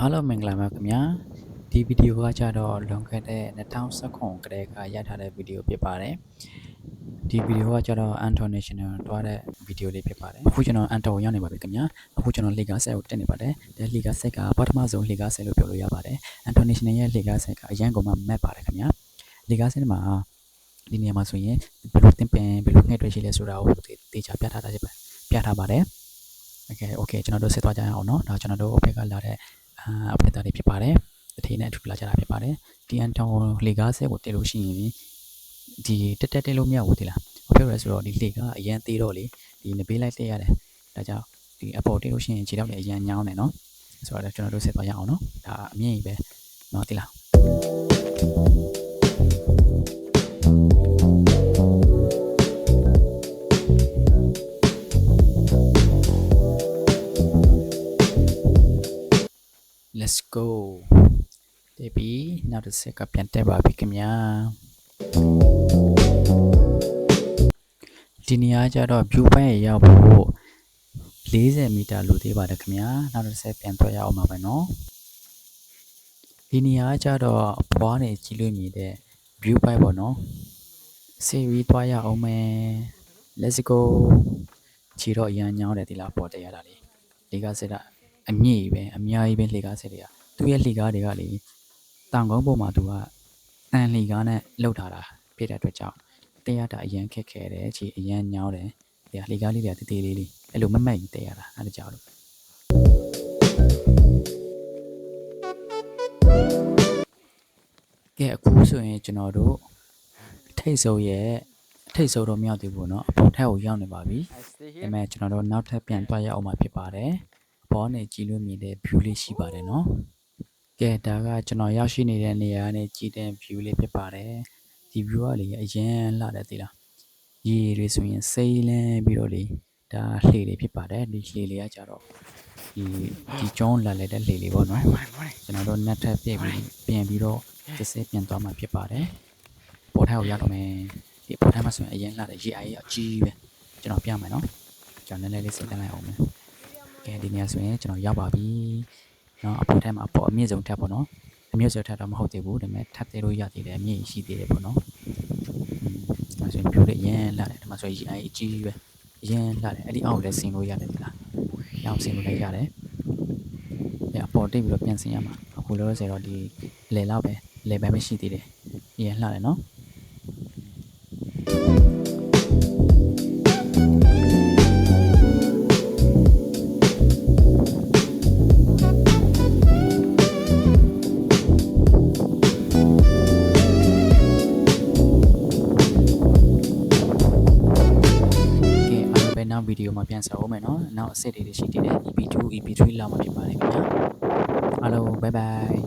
အားလုံးမင်္ဂလာပါခင်ဗျာဒီဗီဒီယိုကကြတော့လွန်ခဲ့တဲ့2019ကတည်းကရထားတဲ့ဗီဒီယိုဖြစ်ပါတယ်ဒီဗီဒီယိုကကြတော့ International တွားတဲ့ဗီဒီယိုလေးဖြစ်ပါတယ်အခုကျွန်တော် Anto ရောက်နေပါပြီခင်ဗျာအခုကျွန်တော်လေကားဆက်ကိုတက်နေပါတယ်ဒီလေကားဆက်ကပထမဆုံးလေကားဆက်လို့ပြောလို့ရပါတယ် International ရဲ့လေကားဆက်ကအရန်ကုန်မှမက်ပါတယ်ခင်ဗျာလေကားဆက်မှာဒီနေရာမှာဆိုရင်ဘယ်လိုတင်ပင်ဘယ်လိုငှက်တွေရှိလဲဆိုတာကိုတေချာပြထားတာပြထားပါတယ်โอเคကျွန်တော်တို့ဆက်သွားကြရအောင်เนาะဒါကျွန်တော်တို့အဖေကလာတဲ့အပဒေတာတွေဖြစ်ပါတယ်တထေးနဲ့အထူးလာကြတာဖြစ်ပါတယ်ဒီအန်တောင်လေကားဆက်ကိုတင်လို့ရှိရင်ဒီတက်တက်လို့မရဘူးဒီလားဘာဖြစ်လဲဆိုတော့ဒီလေကားအရန်သေးတော့လေဒီနဘေးလိုက်တက်ရတယ်ဒါကြောင့်ဒီအပေါ်တင်လို့ရှိရင်ခြေထောက်လည်းအရန်ညောင်းတယ်เนาะဆိုတော့ကျွန်တော်တို့ဆက်သွားရအောင်เนาะဒါအမြင့်ကြီးပဲเนาะဒီလားLet's go တက်ပြီနောက်တစ်ဆက်ကပြန်တက်ပါပြီခင်ဗျာဒီနေရာကျတော့ view point ရရောက်ဖို့40မီတာလိုသေးပါတယ်ခင်ဗျာနောက်တစ်ဆက်ပြန်ထွက်ရအောင်ပါပဲเนาะဒီနေရာကျတော့ဘွားနေကြည့်လို့မြင်တဲ့ view point ပေါ့เนาะစေပြီးသွားရအောင်မယ် Let's go ခြေတော့အရန်ညောင်းတယ်ဒီလားပေါ်တက်ရတာလေကားစက်အမြင့်ပဲအများကြီးပဲလေကားစက်တွေကသူ့ရဲ့လေကားတွေကလေတောင်ကုန်းပေါ်မှာသူကတန်လေကားနဲ့လှုပ်ထားတာဖြစ်တဲ့အတွက်ကြောင့်တက်ရတာအရန်ခက်ခဲတယ်ခြေအရန်ညောင်းတယ်ဒီလေကားလေးတွေကတေးသေးလေးအဲ့လိုမမက်ကြီးတက်ရတာအဲ့ဒါကြောင့်လို့ကဲအခုဆိုရင်ကျွန်တော်တို့ထိတ်ဆုံးတော့မရောက်သေးဘူးเนาะအပေါ်ထက်ကိုရောက်နေပါပြီဒါပေမဲ့ကျွန်တော်တို့နောက်ထပ်ပြန်သွားရအောင်မှာဖြစ်ပါတယ်ဘောနဲ့ကြည့်လို့မြင်တဲ့ view လေးရှိပါတယ်เนาะကဲဒါကကျွန်တော်ရောက်ရှိနေတဲ့နေရာနဲ့ကြည့်တဲ့ view လေးဖြစ်ပါတယ်ဒီ view ကလေအရင်လှတယ်သိလားရေတွေဆိုရင်စိမ့်လန်းပြီးတော့လေဒါလှေလေးဖြစ်ပါတယ်ဒီလှေလေးကကြတော့ဒီကျောင်းလာလိုက်တဲ့လှေလေးပေါ့နော်ကျွန်တော်တို့နက်ထပ်ပြန်ပြီးတော့တစ်စက်ပြန်သွားမှာဖြစ်ပါတယ်ပေါ်ထပ်ကိုရောက်တော့မယ်ဒီပေါ်ထပ်မှာဆိုရင်အရင်လှတယ်ရေအိုင်အကြီးပဲကျွန်တော်ပြမယ်နော်ကျွန်တော်နည်းနည်းလေးစိတ်တန်းလိုက်အောင်မယ်ကဲဒီနေရာဆိုရင်ကျွန်တော်ရောက်ပါပြီเนาะအပေါ်ထပ်မှာအပေါ်အမြင့်ဆုံးထပ်ပေါ့နော်အမြင့်ဆုံးထပ်တော့မဟုတ်သေးဘူးဒါပေမဲ့ထပ်သေးလို့ရသေးတယ်အမြင့်ရှိသေးတယ်ပေါ့နော်ဒါဆိုရင်ပြိုးလေးရမ်းလာတယ်ဒီမှာဆိုရင်အကြီးပဲရမ်းလာတယ်အဲ့ဒီအောက်လည်းဆင်လို့ရတယ်ဒီလားအောက်ဆင်လို့လည်းရတယ်အဲ့အပေါ်တိတ်ပြီးတော့ပြန်ဆင်ရမှာအခုလို့ဆိုတော့ဒီလေလောက်ပဲလေပဲမရှိသေးတယ်ရမ်းလာတယ်နော်နောက်ဗီဒီယိုမှာပြန်ဆက်အောင်မယ်เนาะနောက်အစစ်တွေရှိသေးတယ် EP2 EP3 လောက်မှာဖြစ်ပါတယ်ခင်ဗျာအားလုံး bye bye